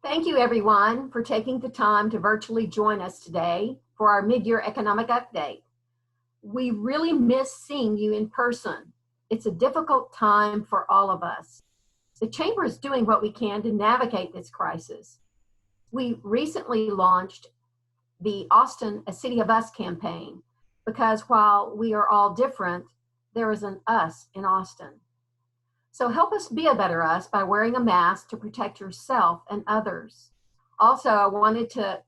Thank you, everyone, for taking the time to virtually join us today for our mid-year economic update. We really miss seeing you in person. It's a difficult time for all of us. The Chamber is doing what we can to navigate this crisis. We recently launched the Austin, A City of Us campaign, because while we are all different, there is an us in Austin. So help us be a better us by wearing a mask to protect yourself and others. Also, I wanted to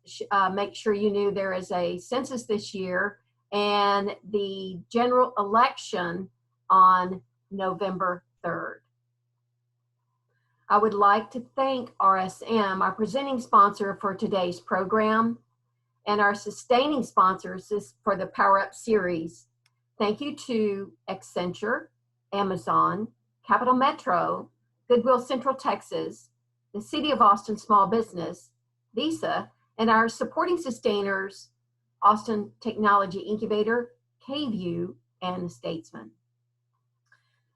make sure you knew there is a census this year and the general election on November 3rd. I would like to thank RSM, our presenting sponsor for today's program, and our sustaining sponsors for the Power Up series. Thank you to Accenture, Amazon, Capital Metro, Goodwill Central Texas, the City of Austin Small Business, Visa, and our supporting sustainers, Austin Technology Incubator, KView, and the Statesman.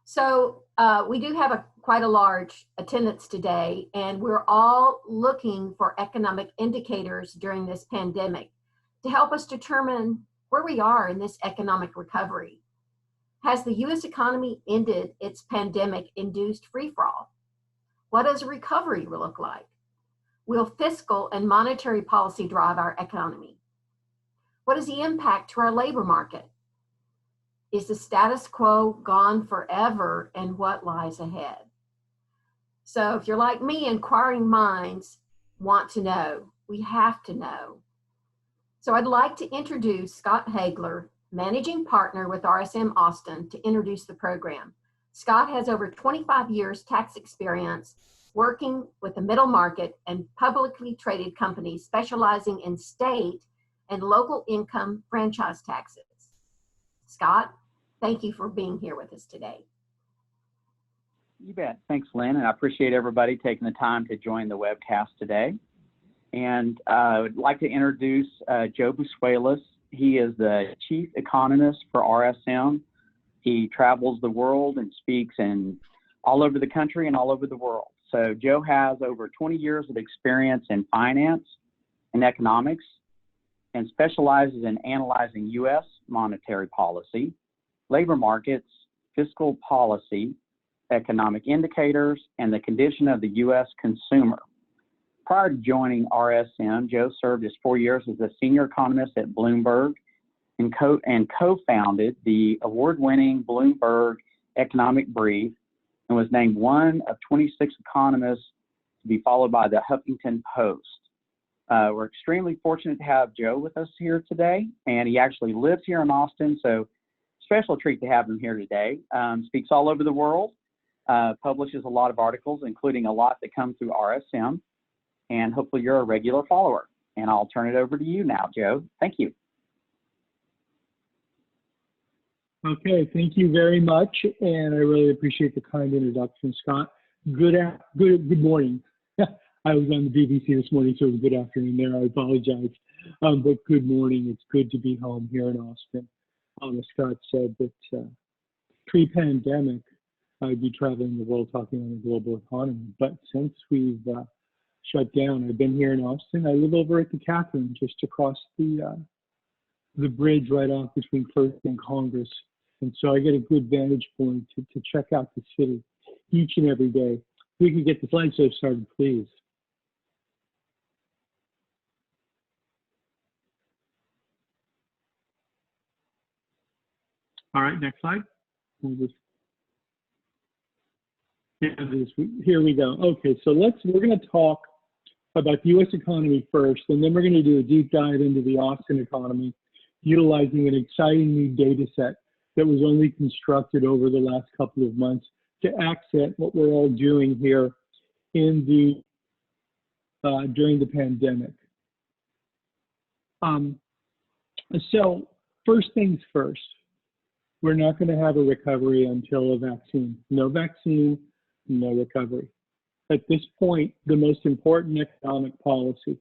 So we do have quite a large attendance today, and we're all looking for economic indicators during this pandemic to help us determine where we are in this economic recovery. Has the U.S. economy ended its pandemic-induced free-for-all? What does a recovery look like? Will fiscal and monetary policy drive our economy? What is the impact to our labor market? Is the status quo gone forever, and what lies ahead? So if you're like me, inquiring minds want to know. We have to know. So I'd like to introduce Scott Hagler, Managing Partner with RSM Austin, to introduce the program. Scott has over 25 years tax experience working with the middle market and publicly traded companies specializing in state and local income franchise taxes. Scott, thank you for being here with us today. You bet. Thanks, Lynn, and I appreciate everybody taking the time to join the webcast today. And I would like to introduce Joe Busuelos. He is the chief economist for RSM. He travels the world and speaks all over the country and all over the world. So Joe has over 20 years of experience in finance and economics and specializes in analyzing U.S. monetary policy, labor markets, fiscal policy, economic indicators, and the condition of the U.S. consumer. Prior to joining RSM, Joe served as 4 years as a senior economist at Bloomberg and co-founded the award-winning Bloomberg Economic Brief and was named one of 26 economists to be followed by the Huffington Post. We're extremely fortunate to have Joe with us here today, and he actually lives here in Austin, so special treat to have him here today. Speaks all over the world, publishes a lot of articles, including a lot that come through RSM, and hopefully you're a regular follower. And I'll turn it over to you now, Joe. Thank you. Okay, thank you very much, and I really appreciate the kind introduction, Scott. Good morning. I was on the BBC this morning, so it was good afternoon there. I apologize, but good morning. It's good to be home here in Austin. As Scott said, that pre-pandemic, I'd be traveling the world talking on the global economy. But since we've shut down, I've been here in Austin. I live over at the Catherine, just across the bridge right off between First and Congress. And so I get a good vantage point to check out the city each and every day. If we could get the slideshow started, please. All right, next slide. Here we go. Okay, so we're going to talk about the U.S. economy first, and then we're going to do a deep dive into the Austin economy, utilizing an exciting new data set that was only constructed over the last couple of months to accent what we're all doing here in during the pandemic. So first things first, we're not going to have a recovery until a vaccine. No vaccine, no recovery. At this point, the most important economic policy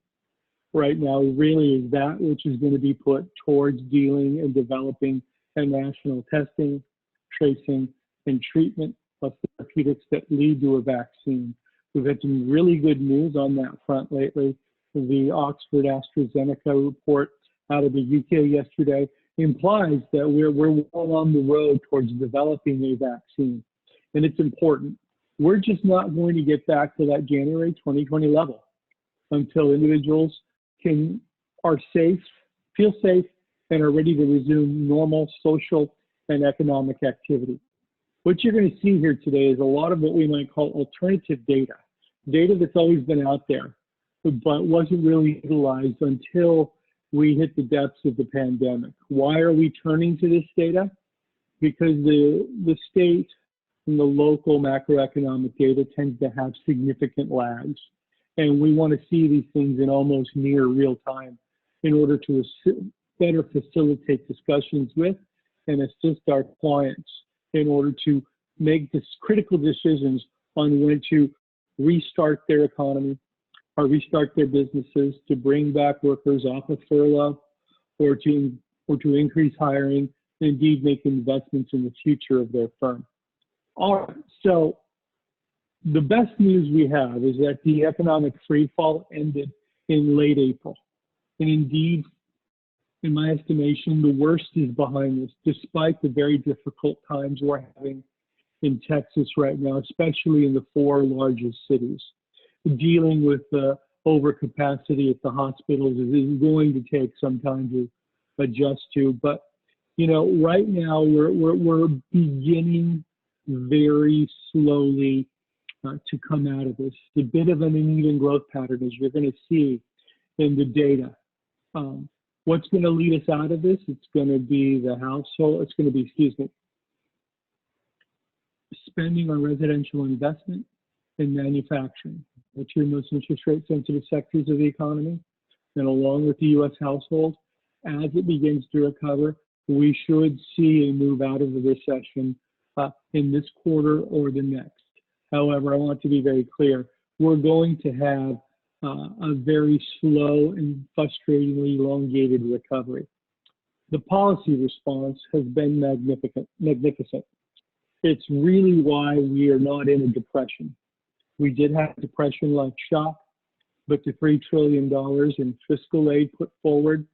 right now really is that which is going to be put towards dealing and developing a national testing, tracing, and treatment of therapeutics that lead to a vaccine. We've had some really good news on that front lately. The Oxford AstraZeneca report out of the UK yesterday implies that we're well on the road towards developing a vaccine. And it's important. We're just not going to get back to that January 2020 level until individuals are safe, feel safe, and are ready to resume normal social and economic activity. What you're going to see here today is a lot of what we might call alternative data that's always been out there, but wasn't really utilized until we hit the depths of the pandemic. Why are we turning to this data? Because the state and the local macroeconomic data tends to have significant lags. And we want to see these things in almost near real time in order to better facilitate discussions with and assist our clients in order to make this critical decisions on when to restart their economy or restart their businesses, to bring back workers off of furlough, or to increase hiring, and indeed make investments in the future of their firm. All right, so the best news we have is that the economic freefall ended in late April. And indeed, in my estimation, the worst is behind us, despite the very difficult times we're having in Texas right now, especially in the 4 largest cities. Dealing with overcapacity at the hospitals is going to take some time to adjust to. But, you know, right now we're beginning very slowly to come out of this. It's a bit of an uneven growth pattern, as you're going to see in the data. What's going to lead us out of this? It's going to be spending on residential investment and manufacturing, which are the most interest rate sensitive sectors of the economy. And along with the U.S. household, as it begins to recover, we should see a move out of the recession in this quarter or the next. However, I want to be very clear, we're going to have a very slow and frustratingly elongated recovery. The policy response has been magnificent. It's really why we are not in a depression. We did have a depression-like shock, but the $3 trillion in fiscal aid put forward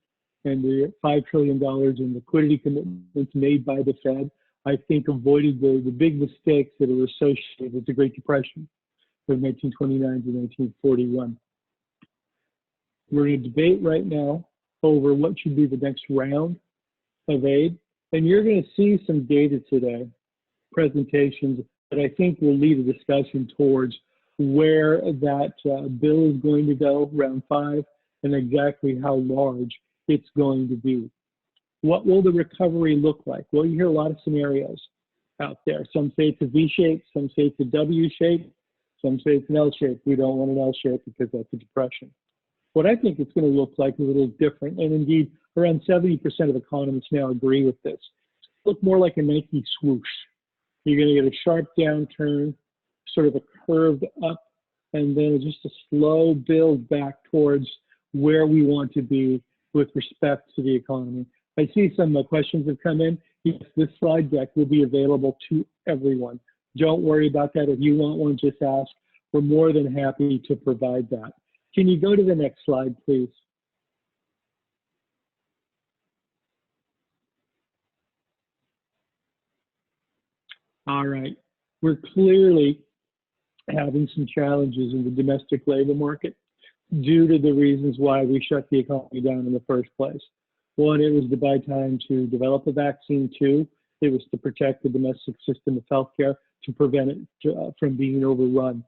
and the $5 trillion in liquidity commitments made by the Fed, I think avoided the big mistakes that are associated with the Great Depression from 1929 to 1941. We're in a debate right now over what should be the next round of aid, and you're going to see some data today, presentations, that I think will lead a discussion towards where that bill is going to go, round 5, and exactly how large it's going to be. What will the recovery look like? Well, you hear a lot of scenarios out there. Some say it's a V-shape, some say it's a W-shape, some say it's an L-shape. We don't want an L-shape because that's a depression. What I think it's going to look like is a little different, and indeed, around 70% of economists now agree with this. It'll look more like a Nike swoosh. You're going to get a sharp downturn, sort of a curved up, and then just a slow build back towards where we want to be with respect to the economy. I see some questions have come in. Yes, this slide deck will be available to everyone. Don't worry about that. If you want one, just ask. We're more than happy to provide that. Can you go to the next slide, please? All right. We're clearly having some challenges in the domestic labor market due to the reasons why we shut the economy down in the first place. One, it was to buy time to develop a vaccine. 2, it was to protect the domestic system of healthcare to prevent it from being overrun.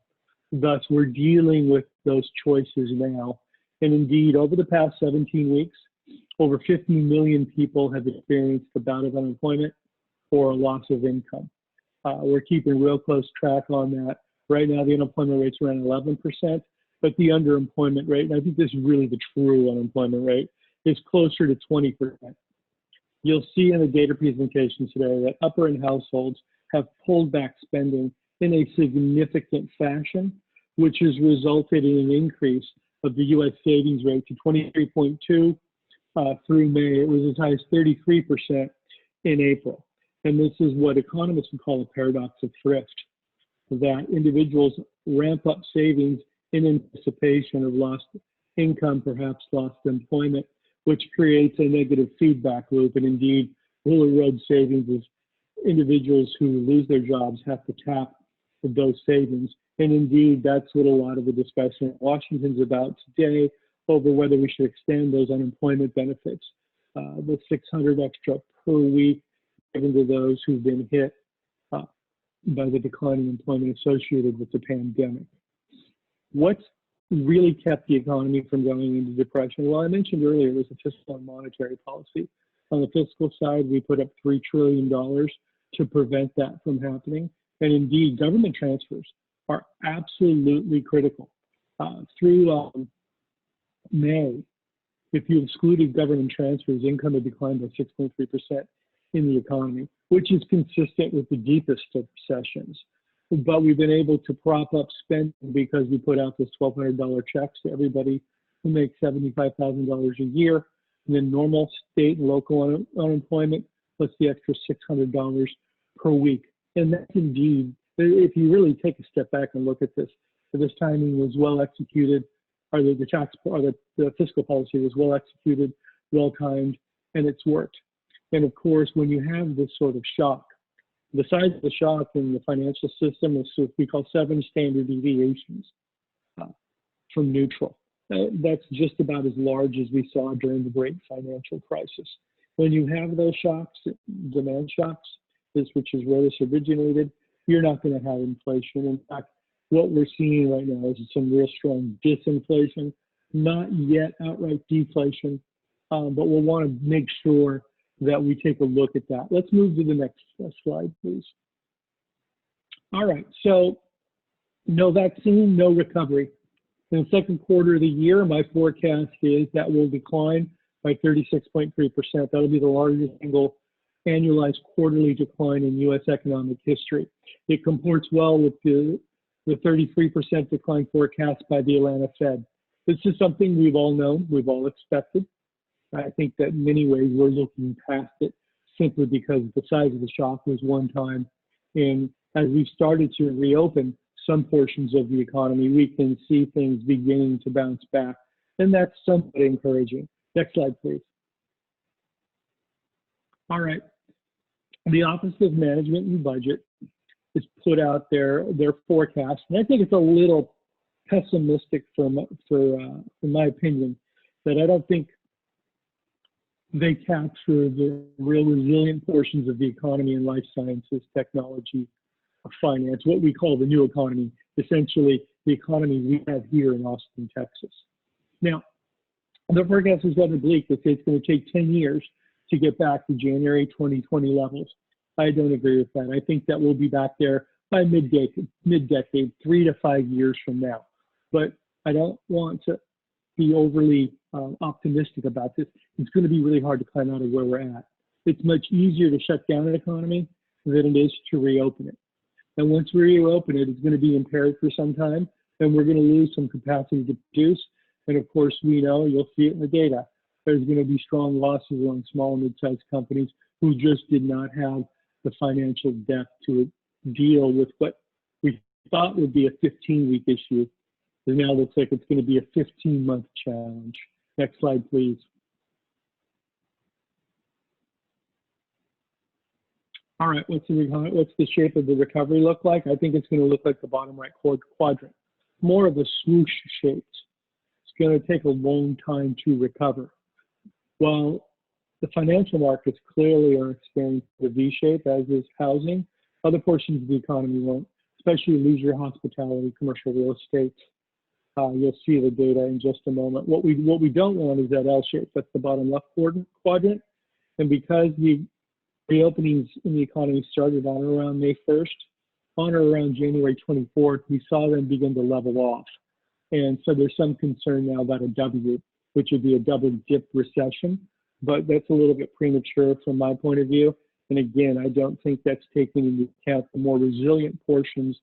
Thus, we're dealing with those choices now. And indeed, over the past 17 weeks, over 50 million people have experienced a bout of unemployment or a loss of income. We're keeping real close track on that. Right now, the unemployment rate's around 11%, but the underemployment rate, and I think this is really the true unemployment rate, is closer to 20%. You'll see in the data presentation today that upper-end households have pulled back spending in a significant fashion, which has resulted in an increase of the U.S. savings rate to 23.2 through May. It was as high as 33% in April. And this is what economists would call a paradox of thrift. that individuals ramp up savings in anticipation of lost income, perhaps lost employment, which creates a negative feedback loop, and indeed will erode savings as individuals who lose their jobs have to tap those savings. And indeed, that's what a lot of the discussion in Washington's about today over whether we should extend those unemployment benefits, the $600 extra per week given to those who've been hit by the declining employment associated with the pandemic. What's really kept the economy from going into depression? Well, I mentioned earlier it was the fiscal and monetary policy. On the fiscal side, we put up $3 trillion to prevent that from happening. And indeed, government transfers are absolutely critical. Through May, if you excluded government transfers, income had declined by 6.3% in the economy, which is consistent with the deepest of recessions. But we've been able to prop up spending because we put out this $1,200 checks to everybody who makes $75,000 a year, and then normal state and local unemployment, plus the extra $600 per week. And that's indeed, if you really take a step back and look at this timing was well executed, or the fiscal policy was well executed, well timed, and it's worked. And of course, when you have this sort of shock, the size of the shock in the financial system is what we call 7 standard deviations from neutral. That's just about as large as we saw during the great financial crisis. When you have those shocks, demand shocks, which is where this originated, you're not going to have inflation. In fact, what we're seeing right now is some real strong disinflation, not yet outright deflation, but we'll want to make sure that we take a look at that. Let's move to the next slide, please. All right, so no vaccine, no recovery. In the second quarter of the year, my forecast is that will decline by 36.3%. That'll be the largest single annualized quarterly decline in U.S. economic history. It comports well with the 33% decline forecast by the Atlanta Fed. This is something we've all known, we've all expected. I think that in many ways we're looking past it simply because the size of the shock was one time. And as we've started to reopen some portions of the economy, we can see things beginning to bounce back. And that's somewhat encouraging. Next slide, please. All right. The Office of Management and Budget has put out their forecast. And I think it's a little pessimistic for my opinion, that I don't think they capture the real resilient portions of the economy in life sciences, technology, finance, what we call the new economy, essentially the economy we have here in Austin, Texas. Now, the forecast is rather bleak. They say it's going to take 10 years to get back to January 2020 levels. I don't agree with that. I think that we'll be back there by mid-decade, 3 to 5 years from now. But I don't want to be overly optimistic about this. It's going to be really hard to climb out of where we're at. It's much easier to shut down an economy than it is to reopen it. And once we reopen it, it's going to be impaired for some time, and we're going to lose some capacity to produce. And of course, we know, you'll see it in the data, there's going to be strong losses on small and mid-sized companies who just did not have the financial depth to deal with what we thought would be a 15-week issue. It now looks like it's going to be a 15-month challenge. Next slide, please. All right, what's the shape of the recovery look like? I think it's going to look like the bottom right quadrant, more of a swoosh shape. It's going to take a long time to recover. While the financial markets clearly are experiencing the V shape, as is housing, other portions of the economy won't, especially leisure, hospitality, commercial real estate. You'll see the data in just a moment. What we don't want is that L shape. That's the bottom left quadrant. And because the reopenings in the economy started on or around May 1st, on or around January 24th, we saw them begin to level off. And so there's some concern now about a W, which would be a double dip recession, but that's a little bit premature from my point of view. And again, I don't think that's taking into account the more resilient portions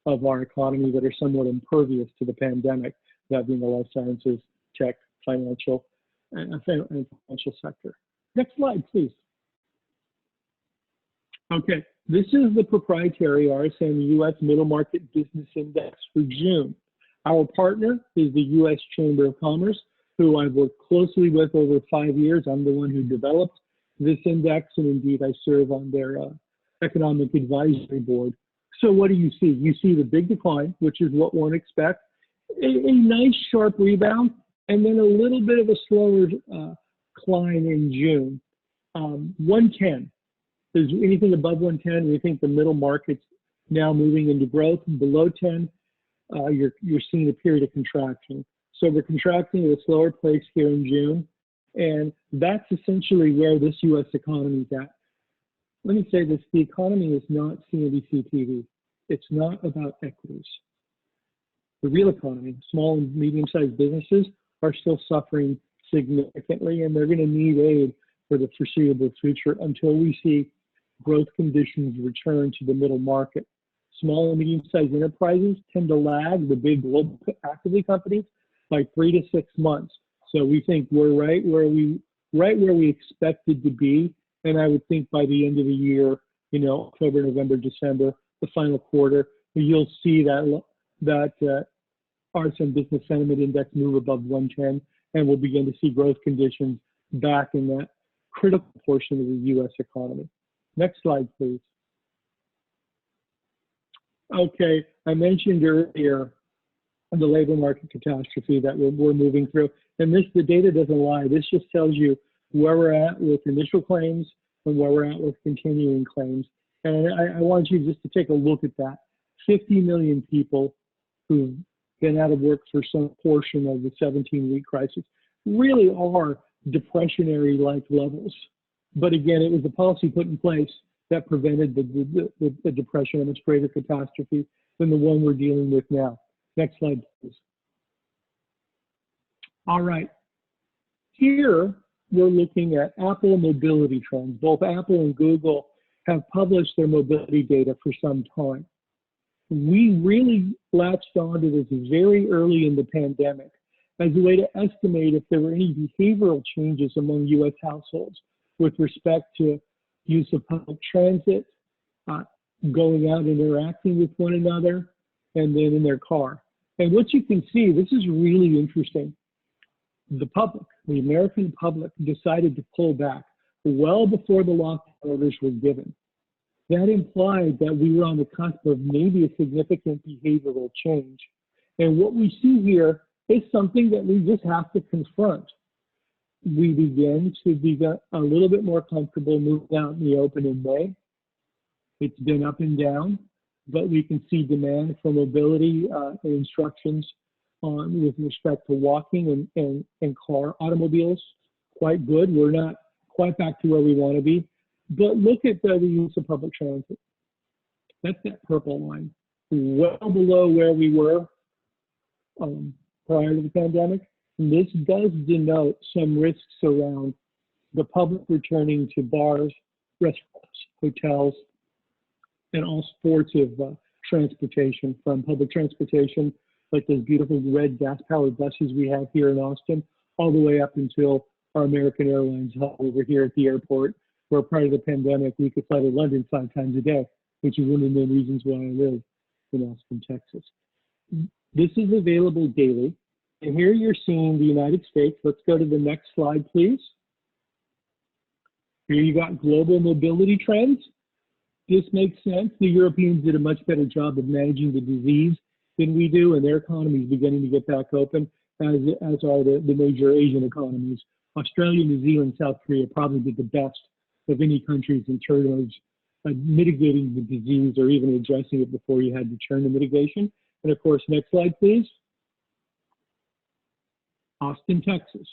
of our economy that are somewhat impervious to the pandemic, that being the life sciences, tech, financial, and financial sector. Next slide, please. Okay, this is the proprietary RSM US Middle Market Business Index for June. Our partner is the US Chamber of Commerce, who I've worked closely with over 5 years. I'm the one who developed this index, and indeed I serve on their economic advisory board. So what do you see? You see the big decline, which is what one expects, a nice sharp rebound, and then a little bit of a slower climb in June. 110. Is anything above 110, we think the middle market's now moving into growth. Below 10, you're seeing a period of contraction. So we're contracting at a slower pace here in June, and that's essentially where this U.S. economy is at. Let me say this, the economy is not CNBC TV. It's not about equities. The real economy, small and medium-sized businesses are still suffering significantly, and they're going to need aid for the foreseeable future until we see growth conditions return to the middle market. Small and medium-sized enterprises tend to lag the big global activity companies by 3 to 6 months. So we think we're right where we expected to be. And I would think by the end of the year, October, November, December, the final quarter, you'll see that RSM Business Sentiment Index move above 110, and we'll begin to see growth conditions back in that critical portion of the U.S. economy. Next slide, please. Okay, I mentioned earlier the labor market catastrophe that we're moving through, and the data doesn't lie. This just tells you where we're at with initial claims and where we're at with continuing claims. And I want you just to take a look at that. 50 million people who've been out of work for some portion of the 17-week crisis really are depressionary-like levels. But again, it was a policy put in place that prevented the depression, a much greater catastrophe than the one we're dealing with now. Next slide, please. All right. Here, we're looking at Apple mobility trends. Both Apple and Google have published their mobility data for some time. We really latched onto this very early in the pandemic as a way to estimate if there were any behavioral changes among U.S. households with respect to use of public transit, going out and interacting with one another, and then in their car. And what you can see, this is really interesting. The public, the American public, decided to pull back well before the lockdown orders were given. That implied that we were on the cusp of maybe a significant behavioral change. And what we see here is something that we just have to confront. We begin to be a little bit more comfortable moving out in the open in May. It's been up and down, but we can see demand for mobility and instructions with respect to walking and automobiles, quite good. We're not quite back to where we want to be, but look at the use of public transit. That's that purple line, well below where we were prior to the pandemic. And this does denote some risks around the public returning to bars, restaurants, hotels, and all sorts of transportation, from public transportation, like those beautiful red gas-powered buses we have here in Austin, all the way up until our American Airlines hub over here at the airport, where prior to the pandemic, we could fly to London 5 times a day, which is one of the main reasons why I live in Austin, Texas. This is available daily. And here you're seeing the United States. Let's go to the next slide, please. Here you got global mobility trends. This makes sense. The Europeans did a much better job of managing the disease than we do, and their economy is beginning to get back open, as are the major Asian economies. Australia, New Zealand, South Korea probably did the best of any countries in terms of mitigating the disease or even addressing it before you had to turn to mitigation. And of course, next slide, please. Austin, Texas.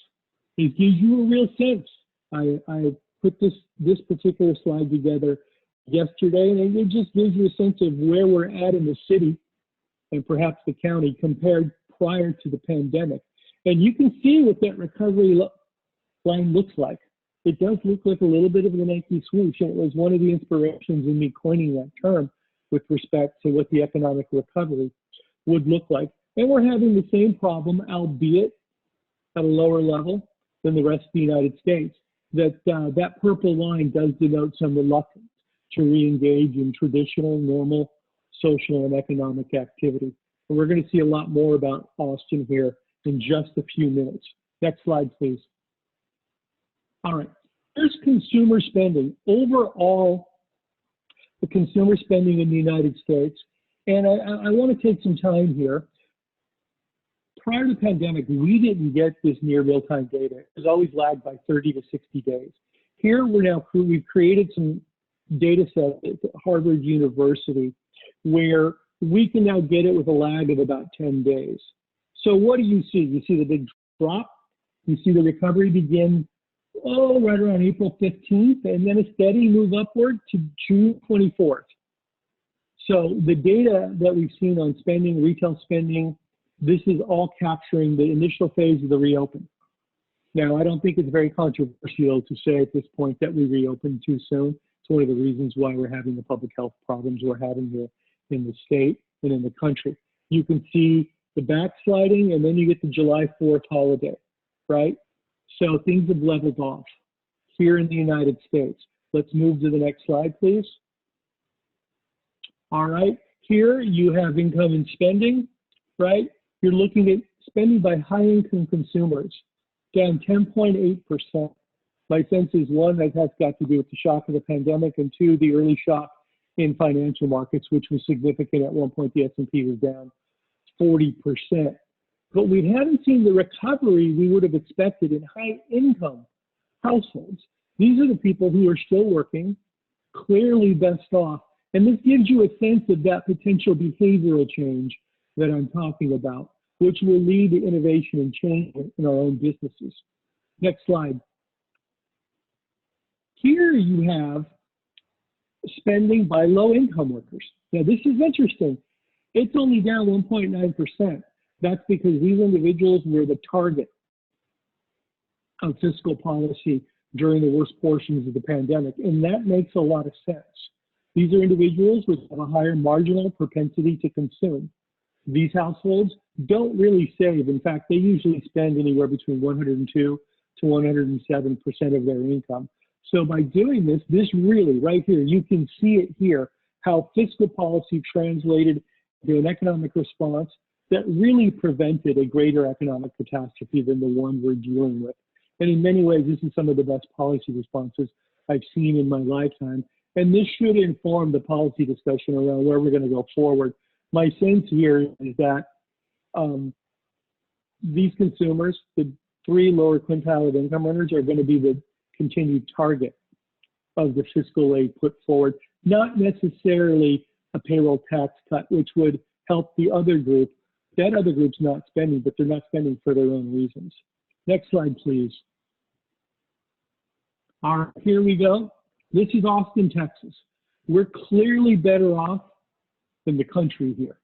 It gives you a real sense. I put this particular slide together yesterday, and it just gives you a sense of where we're at in the city and perhaps the county compared prior to the pandemic. And you can see what that recovery line looks like. It does look like a little bit of an Nike swoosh, and it was one of the inspirations in me coining that term with respect to what the economic recovery would look like. And we're having the same problem, albeit at a lower level than the rest of the United States. That purple line does denote some reluctance. to re-engage in traditional, normal social and economic activity. And we're going to see a lot more about Austin here in just a few minutes. Next slide, please. All right, here's consumer spending. Overall, the consumer spending in the United States, and I want to take some time here. Prior to the pandemic, we didn't get this near real-time data. It was always lagged by 30 to 60 days. Here we've created some data sets at Harvard University where we can now get it with a lag of about 10 days. So what do you see? You see the big drop. You see the recovery begin, right around April 15th, and then a steady move upward to June 24th. So the data that we've seen on spending, retail spending, this is all capturing the initial phase of the reopen. Now, I don't think it's very controversial to say at this point that we reopened too soon. It's one of the reasons why we're having the public health problems we're having here in the state and in the country. You can see the backsliding, and then you get the July 4th holiday, right? So things have leveled off here in the United States. Let's move to the next slide, please. All right, here you have income and spending, right? You're looking at spending by high-income consumers, down 10.8%. My sense is, one, that has got to do with the shock of the pandemic, and two, the early shock in financial markets, which was significant. At one point, the S&P was down 40%. But we haven't seen the recovery we would have expected in high-income households. These are the people who are still working, clearly best off. And this gives you a sense of that potential behavioral change that I'm talking about, which will lead to innovation and change in our own businesses. Next slide. Here you have spending by low-income workers. Now, this is interesting. It's only down 1.9%. That's because these individuals were the target of fiscal policy during the worst portions of the pandemic, and that makes a lot of sense. These are individuals which have a higher marginal propensity to consume. These households don't really save. In fact, they usually spend anywhere between 102 to 107% of their income. So by doing this, this really, right here, you can see it here, how fiscal policy translated to an economic response that really prevented a greater economic catastrophe than the one we're dealing with. And in many ways, this is some of the best policy responses I've seen in my lifetime. And this should inform the policy discussion around where we're going to go forward. My sense here is that these consumers, the three lower quintile of income earners, are going to be the continued target of the fiscal aid put forward, not necessarily a payroll tax cut, which would help the other group. That other group's not spending, but they're not spending for their own reasons. Next slide, please. All right, here we go. This is Austin, Texas. We're clearly better off than the country here,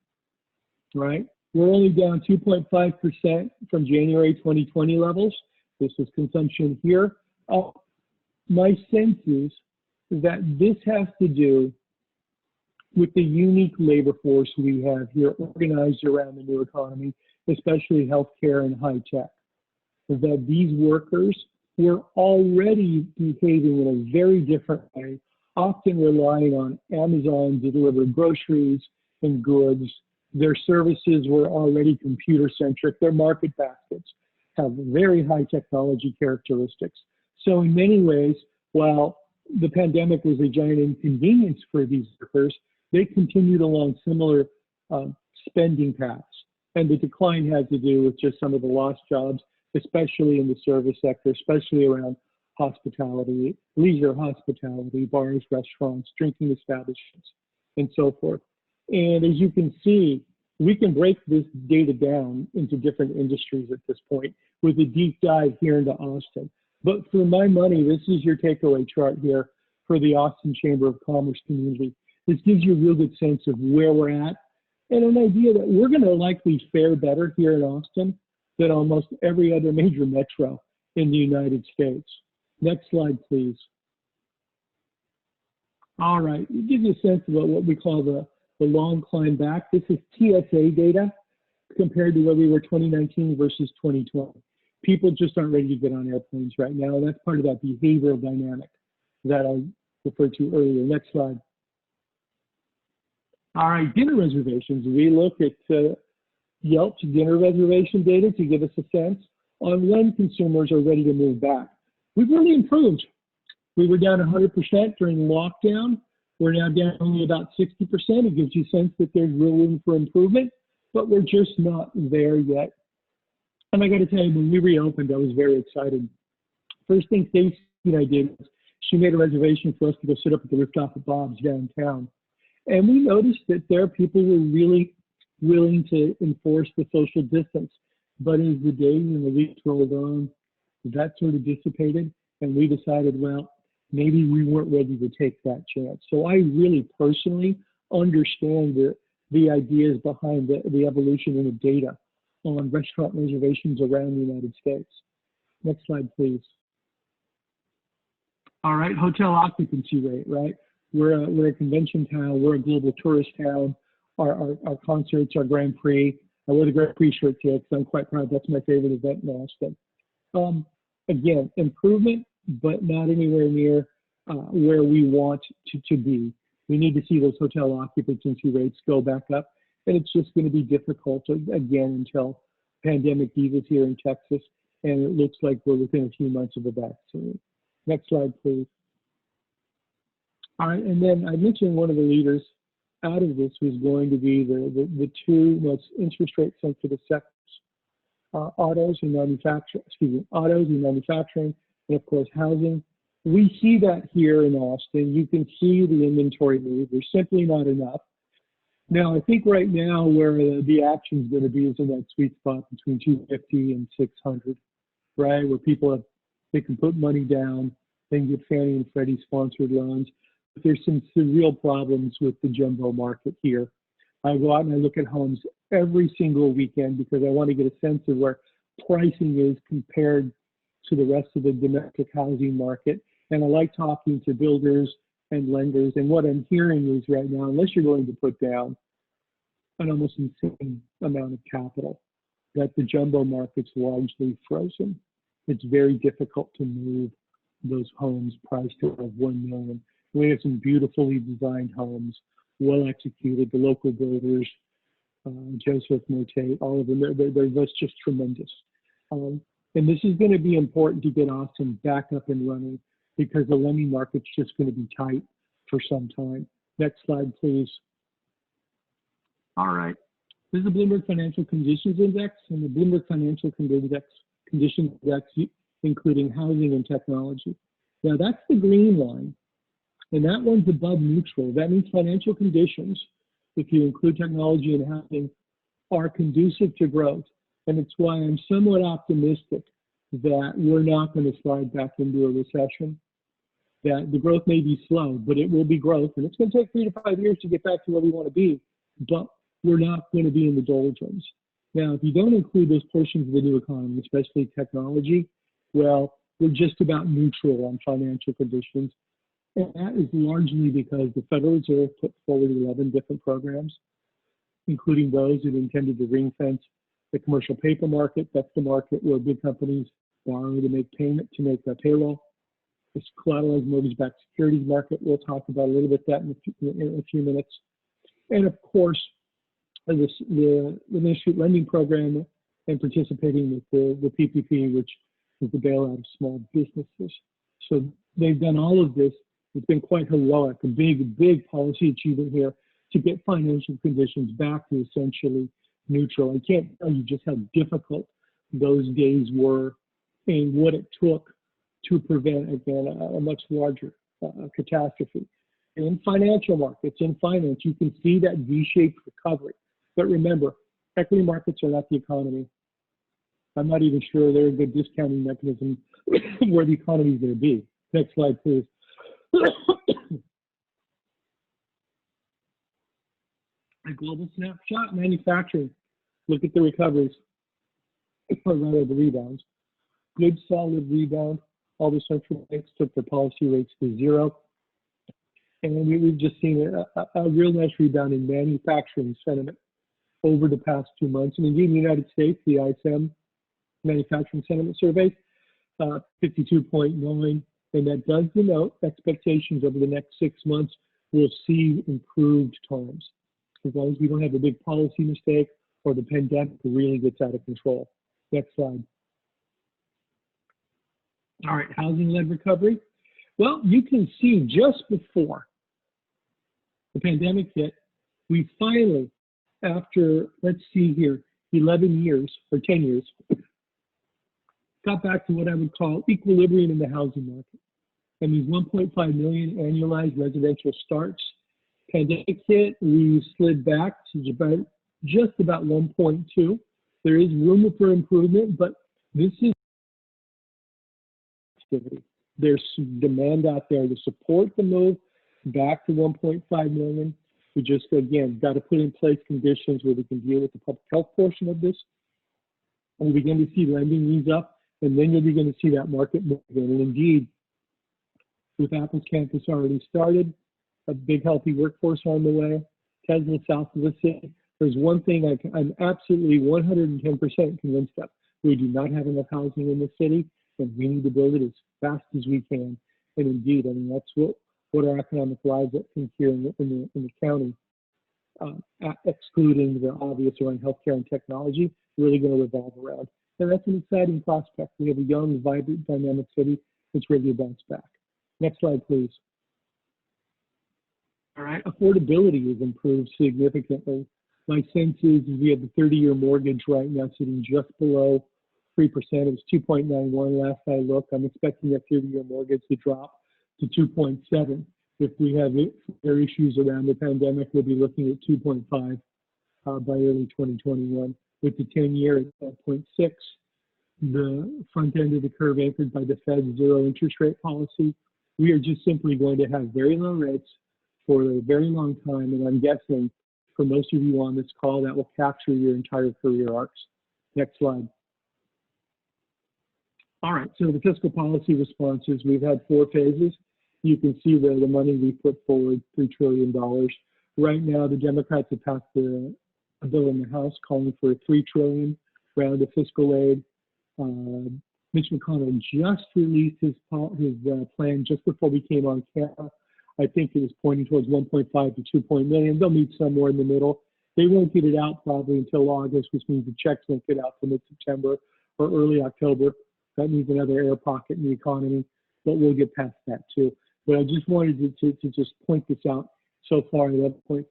right? We're only down 2.5% from January 2020 levels. This is consumption here. My sense is that this has to do with the unique labor force we have here organized around the new economy, especially healthcare and high tech. That these workers were already behaving in a very different way, often relying on Amazon to deliver groceries and goods. Their services were already computer-centric. Their market baskets have very high technology characteristics. So in many ways, while the pandemic was a giant inconvenience for these workers, they continued along similar spending paths. And the decline had to do with just some of the lost jobs, especially in the service sector, especially around hospitality, leisure hospitality, bars, restaurants, drinking establishments, and so forth. And as you can see, we can break this data down into different industries at this point with a deep dive here into Austin. But for my money, this is your takeaway chart here for the Austin Chamber of Commerce community. This gives you a real good sense of where we're at and an idea that we're going to likely fare better here in Austin than almost every other major metro in the United States. Next slide, please. All right, it gives you a sense about what we call the long climb back. This is TSA data compared to where we were 2019 versus 2020. People just aren't ready to get on airplanes right now. That's part of that behavioral dynamic that referred to earlier. Next slide. All right, dinner reservations. We look at Yelp's dinner reservation data to give us a sense on when consumers are ready to move back. We've really improved. We were down 100% during lockdown. We're now down only about 60%. It gives you a sense that there's real room for improvement, but we're just not there yet. And I got to tell you, when we reopened, I was very excited. First thing Stacey and I did was she made a reservation for us to go sit up at the rooftop at Bob's downtown. And we noticed that there people were really willing to enforce the social distance. But as the days and the weeks rolled on, that sort of dissipated, and we decided, well, maybe we weren't ready to take that chance. So I really personally understand the ideas behind the evolution in the data on restaurant reservations around the United States. Next slide, please. All right, hotel occupancy rate, right? We're a convention town, we're a global tourist town. Our concerts, our Grand Prix. I wear the Grand Prix shirt today because I'm quite proud. That's my favorite event in Austin. Again, improvement, but not anywhere near where we want to be. We need to see those hotel occupancy rates go back up, and it's just going to be difficult again until pandemic eases here in Texas, and it looks like we're within a few months of a vaccine. Next slide, please. All right, and then I mentioned one of the leaders out of this was going to be the two most interest rate sensitive sectors, autos and manufacturing, and of course housing. We see that here in Austin. You can see the inventory move. There's simply not enough. Now, I think right now where the action is going to be is in that sweet spot between 250 and 600, right? Where they can put money down, they can get Fannie and Freddie sponsored loans. But there's some real problems with the jumbo market here. I go out and I look at homes every single weekend because I want to get a sense of where pricing is compared to the rest of the domestic housing market. And I like talking to builders and lenders. And what I'm hearing is right now, unless you're going to put down an almost insane amount of capital, that the jumbo market's largely frozen. It's very difficult to move those homes priced above $1 million. We have some beautifully designed homes, well executed. The local builders, Joseph Motate, all of them, they're just tremendous. And this is going to be important to get Austin back up and running because the lending market's just going to be tight for some time. Next slide, please. All right. This is the Bloomberg Financial Conditions Index and the Bloomberg Financial Conditions Index, including housing and technology. Now that's the green line. And that one's above neutral. That means financial conditions, if you include technology and housing, are conducive to growth. And it's why I'm somewhat optimistic that we're not going to slide back into a recession, that the growth may be slow, but it will be growth. And it's going to take 3 to 5 years to get back to where we want to be, but we're not going to be in the doldrums. Now, if you don't include those portions of the new economy, especially technology, well, we're just about neutral on financial conditions. And that is largely because the Federal Reserve put forward 11 different programs, including those that intended to ring fence the commercial paper market. That's the market where big companies borrow to make payment to make their payroll. This collateralized mortgage-backed securities market, we'll talk about a little bit that in a few minutes. And of course, the Main Street Lending Program and participating with the PPP, which is the bailout of small businesses. So they've done all of this. It's been quite heroic, a big policy achievement here to get financial conditions back to essentially neutral. I can't tell you just how difficult those days were and what it took to prevent, again, a much larger catastrophe. In financial markets, in finance, you can see that V-shaped recovery. But remember, equity markets are not the economy. I'm not even sure they're a good discounting mechanism where the economy is going to be. Next slide, please. A global snapshot, manufacturing. Look at the recoveries, or rather the rebounds. Good, solid rebound. All the central banks took their policy rates to 0. And we've just seen a real nice rebound in manufacturing sentiment over the past 2 months. And indeed, in the United States, the ISM Manufacturing Sentiment Survey, 52.9 And that does denote expectations over the next 6 months will see improved times, as long as we don't have a big policy mistake or the pandemic really gets out of control. Next slide. All right, housing-led recovery. Well, you can see just before the pandemic hit, we finally, after, let's see here, 11 years or 10 years, got back to what I would call equilibrium in the housing market. And these 1.5 million annualized residential starts. Pandemic hit, we slid back to just about 1.2. There is room for improvement, but this is activity. There's some demand out there to support the move back to 1.5 million. We just, again, got to put in place conditions where we can deal with the public health portion of this. And we begin to see lending ease up, and then you'll begin to see that market move in. And indeed, with Apple's campus already started, a big healthy workforce on the way, Tesla south of the city. There's one thing I'm absolutely 110% convinced of. We do not have enough housing in the city, and we need to build it as fast as we can. And indeed, I mean, that's what our economic lives I think here in the county, excluding the obvious around healthcare and technology, really going to revolve around. And that's an exciting prospect. We have a young, vibrant, dynamic city that's ready to bounce back. Next slide, please. All right, affordability has improved significantly. My sense is we have the 30-year mortgage right now sitting just below 3%. It was 2.91 last I looked. I'm expecting that 30-year mortgage to drop to 2.7. If we have other issues around the pandemic, we'll be looking at 2.5 by early 2021. With the 10-year at 0.6, the front end of the curve anchored by the Fed's zero interest rate policy, we are just simply going to have very low rates for a very long time. And I'm guessing for most of you on this call, that will capture your entire career arcs. Next slide. All right, so the fiscal policy responses, we've had 4 phases. You can see there the money we put forward, $3 trillion. Right now, the Democrats have passed a bill in the House calling for a $3 trillion round of fiscal aid. Mitch McConnell just released his plan just before we came on camera. I think it was pointing towards 1.5 to 2 million. They'll meet somewhere in the middle. They won't get it out probably until August, which means the checks won't get out till mid-September or early October. That means another air pocket in the economy, but we'll get past that too. But I just wanted to just point this out. So far, 11.4%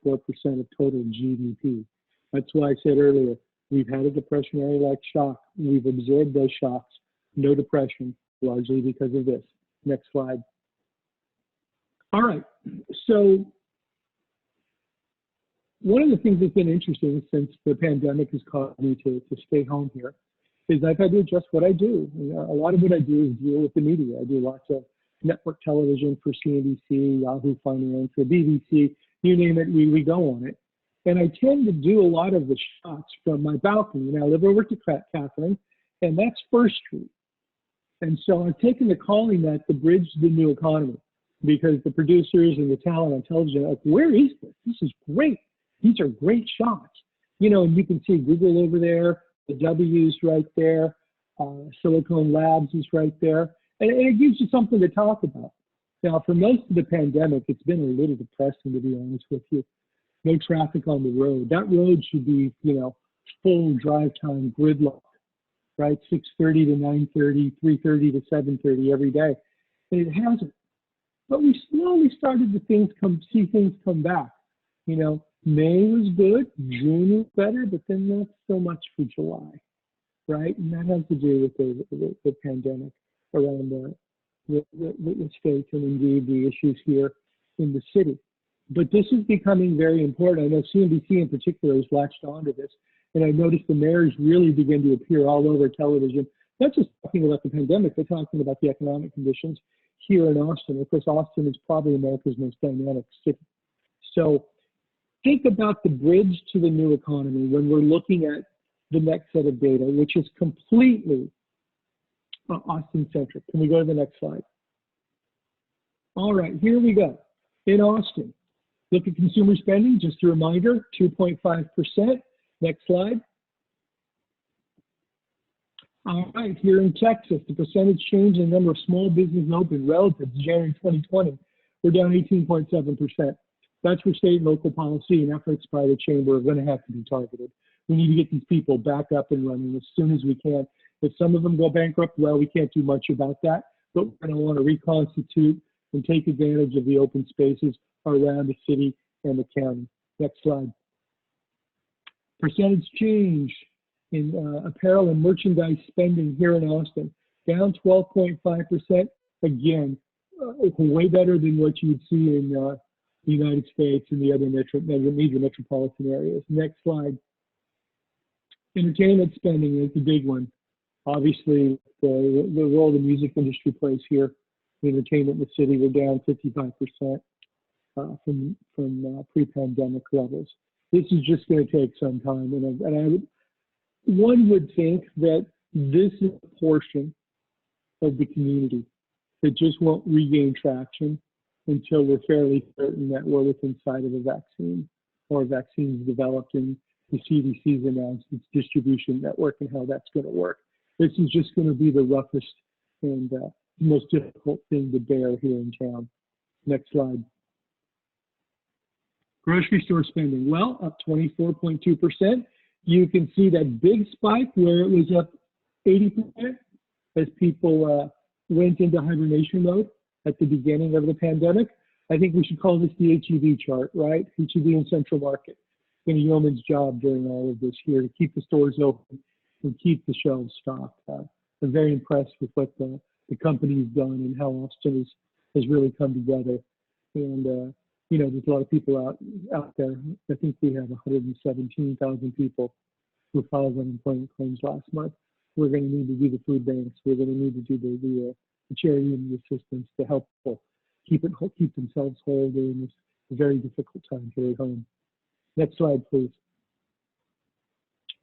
of total GDP. That's why I said earlier, we've had a depressionary-like shock. We've absorbed those shocks. No depression, largely because of this. Next slide. All right, so one of the things that's been interesting since the pandemic has caused me to stay home here is I've had to adjust what I do. A lot of what I do is deal with the media. I do lots of network television for CNBC, Yahoo Finance, the BBC, you name it, we go on it. And I tend to do a lot of the shots from my balcony. And I live over to Catherine, and that's First Street. And so I've taken to calling that the bridge to the new economy, because the producers and the talent on television are like, where is this? This is great. These are great shots. You know, and you can see Google over there, the W's right there, Silicon Labs is right there. And it gives you something to talk about. Now, for most of the pandemic, it's been a little depressing, to be honest with you. No traffic on the road. That road should be, you know, full drive time gridlock, right? 6:30 to 9:30, 3:30 to 7:30 every day. And it hasn't. But we slowly started to see things come back. You know, May was good, June was better, but then not so much for July, right? And that has to do with the pandemic around the states and indeed the issues here in the city. But this is becoming very important. I know CNBC in particular has latched onto this, and I noticed the mayors really begin to appear all over television, not just talking about the pandemic, they're talking about the economic conditions here in Austin. Of course, Austin is probably America's most dynamic city. So think about the bridge to the new economy when we're looking at the next set of data, which is completely Austin-centric. Can we go to the next slide? All right, here we go. In Austin, look at consumer spending, just a reminder, 2.5%. Next slide. All right, here in Texas, the percentage change in the number of small businesses open relative to January 2020, we're down 18.7%. That's where state and local policy and efforts by the chamber are going to have to be targeted. We need to get these people back up and running as soon as we can. If some of them go bankrupt, well, we can't do much about that, but we're going to want to reconstitute and take advantage of the open spaces around the city and the county. Next slide. Percentage change in apparel and merchandise spending here in Austin, down 12.5%. Again, way better than what you'd see in the United States and the other major metropolitan areas. Next slide. Entertainment spending is the big one. Obviously, the role the music industry plays here. The entertainment in the city, we're down 55% from pre-pandemic levels. This is just going to take some time, one would think that this is a portion of the community that just won't regain traction until we're fairly certain that we're within sight of a vaccine or vaccines developed and the CDC's announced its distribution network and how that's going to work. This is just going to be the roughest and most difficult thing to bear here in town. Next slide. Grocery store spending, well, up 24.2%. You can see that big spike where it was up 80% as people went into hibernation mode at the beginning of the pandemic. I think we should call this the HEB chart, right? HEB in Central Market. It's been a yeoman's job during all of this here to keep the stores open and keep the shelves stocked. I'm very impressed with what the company's done and how Austin has really come together. And you know, there's a lot of people out there. I think we have 117,000 people who filed unemployment claims last month. We're going to need to do the food banks. We're going to need to do the charity and the assistance to help people keep themselves whole during this very difficult time here at home. Next slide, please.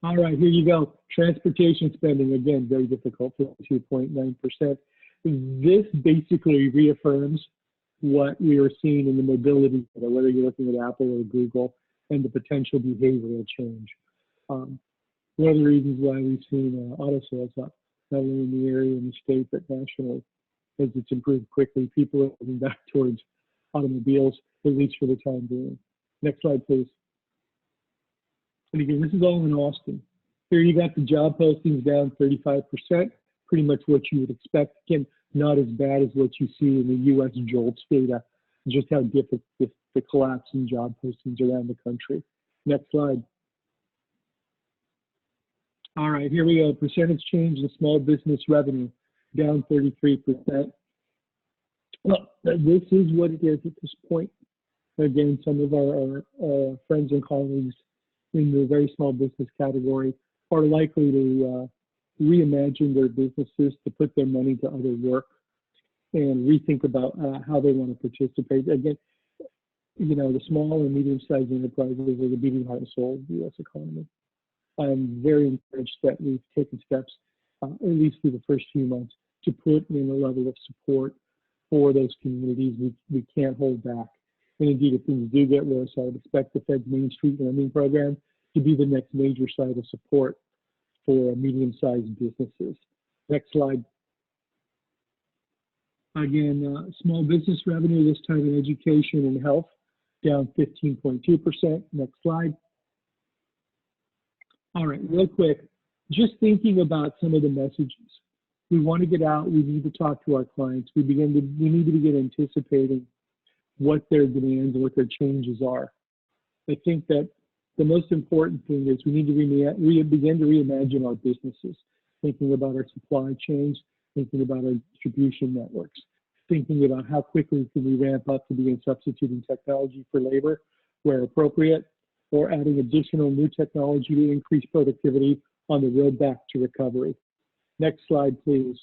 All right, here you go. Transportation spending, again, very difficult, 52.9%. This basically reaffirms what we are seeing in the mobility, whether you're looking at Apple or Google, and the potential behavioral change. One of the reasons why we've seen auto sales up, not only in the area and the state, but nationally, as it's improved quickly. People are moving back towards automobiles, at least for the time being. Next slide, please. And again, this is all in Austin. Here you got the job postings down 35%, pretty much what you would expect. Again, not as bad as what you see in the U.S. JOLTS data, just how different the collapse in job postings around the country. Next slide. All right, here we go. Percentage change in small business revenue, down 33%. Well, this is what it is at this point. Again, some of our friends and colleagues in the very small business category are likely to reimagine their businesses, to put their money to other work and rethink about how they want to participate. Again, you know, the small and medium-sized enterprises are the beating heart and soul of the U.S. economy. I'm very encouraged that we've taken steps, at least through the first few months, to put in a level of support for those communities. We can't hold back. And indeed, if things do get worse, I would expect the Fed's Main Street Lending Program to be the next major site of support for medium-sized businesses. Next slide. Again, small business revenue, this time in education and health, down 15.2%. Next slide. All right, real quick, just thinking about some of the messages. We want to get out, we need to talk to our clients. We need to begin anticipating what their demands and what their changes are. I think that the most important thing is we need to begin to reimagine our businesses, thinking about our supply chains, thinking about our distribution networks, thinking about how quickly can we ramp up to begin substituting technology for labor where appropriate, or adding additional new technology to increase productivity on the road back to recovery. Next slide, please.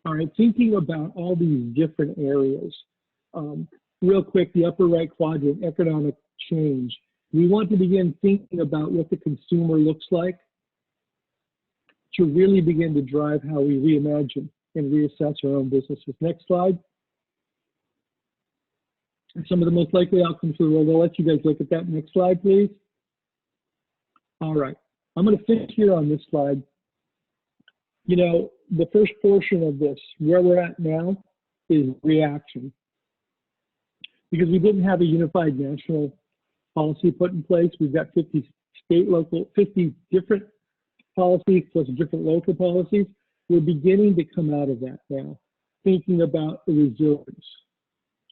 All right, thinking about all these different areas. Real quick, the upper right quadrant, economic change. We want to begin thinking about what the consumer looks like to really begin to drive how we reimagine and reassess our own businesses. Next slide. And some of the most likely outcomes for the world. I'll let you guys look at that. Next slide, please. All right. I'm going to finish here on this slide. You know, the first portion of this, where we're at now, is reaction. Because we didn't have a unified national policy put in place. We've got 50 50 different policies plus different local policies. We're beginning to come out of that now, thinking about the resilience,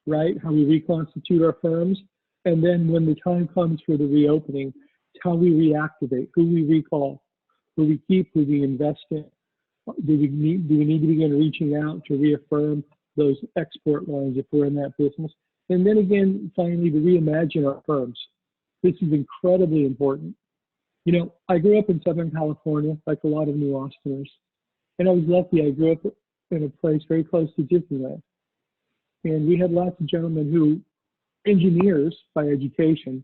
right? How we reconstitute our firms. And then when the time comes for the reopening, it's how we reactivate, who we recall, who we keep, who we invest in. Do we need to begin reaching out to reaffirm those export lines if we're in that business? And then again, finally, to reimagine our firms. This is incredibly important. You know, I grew up in Southern California, like a lot of New Austiners. And I was lucky, I grew up in a place very close to Disneyland. And we had lots of gentlemen who, engineers by education,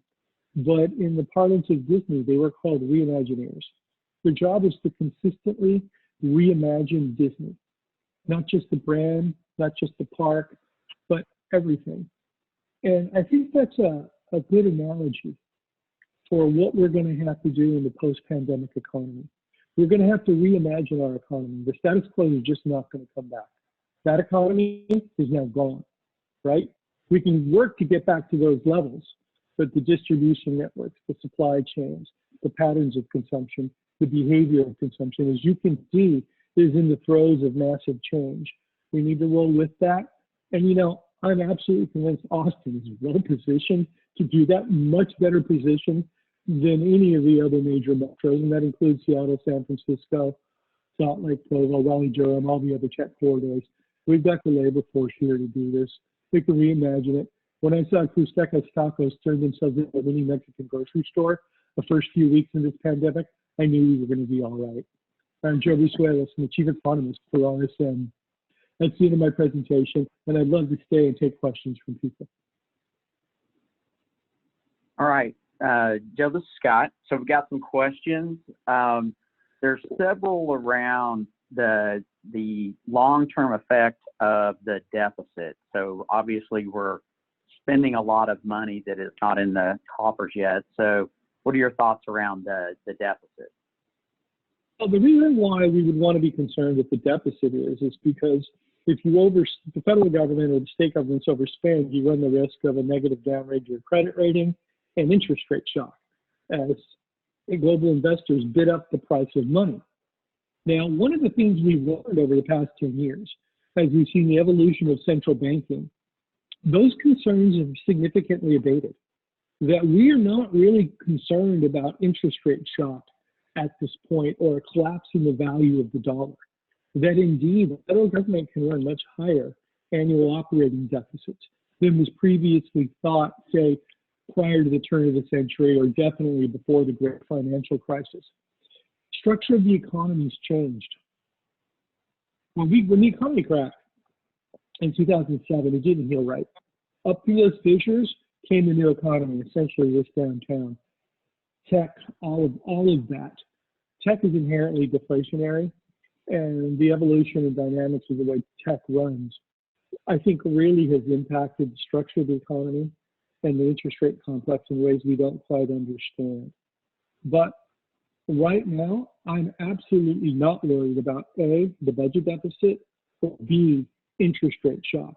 but in the parlance of Disney, they were called reimagineers. Their job is to consistently reimagine Disney, not just the brand, not just the park, but everything. And I think that's a good analogy for what we're going to have to do in the post-pandemic economy. We're going to have to reimagine our economy. The status quo is just not going to come back. That economy is now gone, right? We can work to get back to those levels, but the distribution networks, the supply chains, the patterns of consumption, the behavior of consumption, as you can see, is in the throes of massive change. We need to roll with that. And, you know, I'm absolutely convinced Austin is well positioned to do that, much better position than any of the other major metros, and that includes Seattle, San Francisco, Salt Lake, Provo, Raleigh-Durham, all the other tech corridors. We've got the labor force here to do this. We can reimagine it. When I saw Crusteca's Tacos turn themselves into a mini Mexican grocery store the first few weeks of this pandemic, I knew we were going to be all right. I'm Joe Busuelos, I'm the Chief Economist for RSM. That's the end of my presentation, and I'd love to stay and take questions from people. All right, Joe, this is Scott. So we've got some questions. There's several around the long-term effect of the deficit. So obviously we're spending a lot of money that is not in the coffers yet. So what are your thoughts around the deficit? Well, the reason why we would want to be concerned with the deficit is because if the federal government or the state governments overspend, you run the risk of a negative downgrade to your credit rating and interest rate shock as global investors bid up the price of money. Now, one of the things we've learned over the past 10 years, as we've seen the evolution of central banking, those concerns have significantly abated. That we are not really concerned about interest rate shock at this point or a collapse in the value of the dollar. That indeed, the federal government can run much higher annual operating deficits than was previously thought, say, prior to the turn of the century or definitely before the great financial crisis. Structure of the economy's changed. When the economy cracked in 2007, it didn't heal right. Up through those fissures came the new economy, essentially this downtown. Tech, all of that. Tech is inherently deflationary, and the evolution and dynamics of the way tech runs, I think really has impacted the structure of the economy and the interest rate complex in ways we don't quite understand. But right now, I'm absolutely not worried about A, the budget deficit, or B, interest rate shock.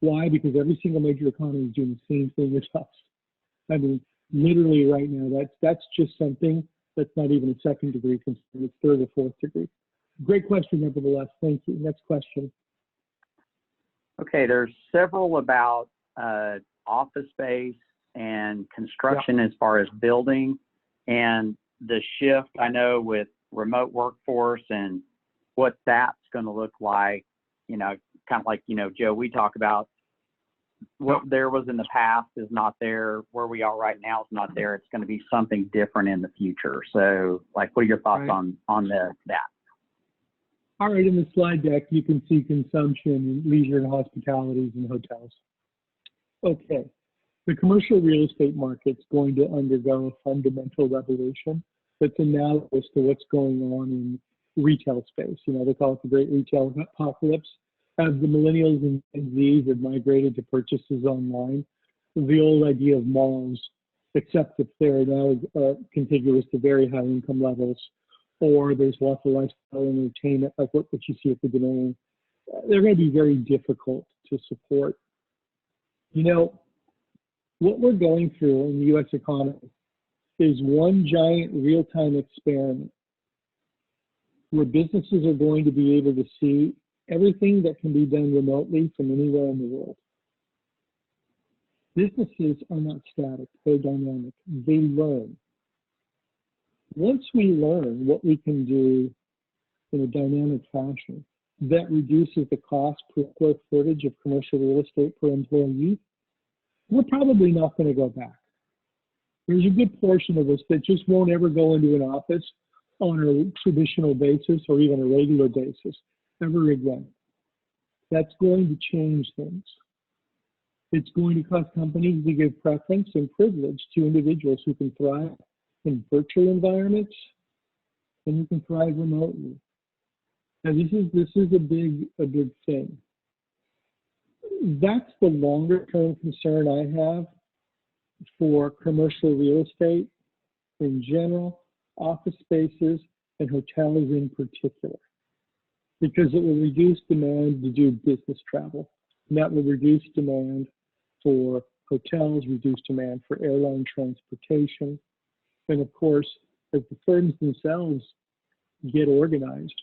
Why? Because every single major economy is doing the same thing as us. I mean, literally right now, that's just something that's not even a second degree concern, it's third or fourth degree. Great question, nevertheless. Thank you. Next question. Okay, there's several about office space and construction as far as building and the shift, I know, with remote workforce and what that's going to look like, you know, kind of like, you know, Joe, we talk about what there was in the past is not there. Where we are right now is not there. It's going to be something different in the future. So, like, what are your thoughts on that? All right, in the slide deck, you can see consumption, leisure and hospitalities and hotels. Okay, the commercial real estate market's going to undergo a fundamental revolution that's analogous to what's going on in retail space. You know, they call it the great retail apocalypse. As the millennials and Zs have migrated to purchases online, the old idea of malls, except if they're now contiguous to very high income levels, or there's lots of lifestyle and entertainment, like what you see at the Domain. They're going to be very difficult to support. You know, what we're going through in the U.S. economy is one giant real-time experiment where businesses are going to be able to see everything that can be done remotely from anywhere in the world. Businesses are not static, they're dynamic, they learn. Once we learn what we can do in a dynamic fashion, that reduces the cost per square footage of commercial real estate per employee, we're probably not going to go back. There's a good portion of us that just won't ever go into an office on a traditional basis or even a regular basis ever again. That's going to change things. It's going to cause companies to give preference and privilege to individuals who can thrive in virtual environments and who can thrive remotely. Now, this is a big thing. That's the longer term concern I have for commercial real estate in general, office spaces, and hotels in particular, because it will reduce demand to do business travel. And that will reduce demand for hotels, reduce demand for airline transportation. And of course, as the firms themselves get organized,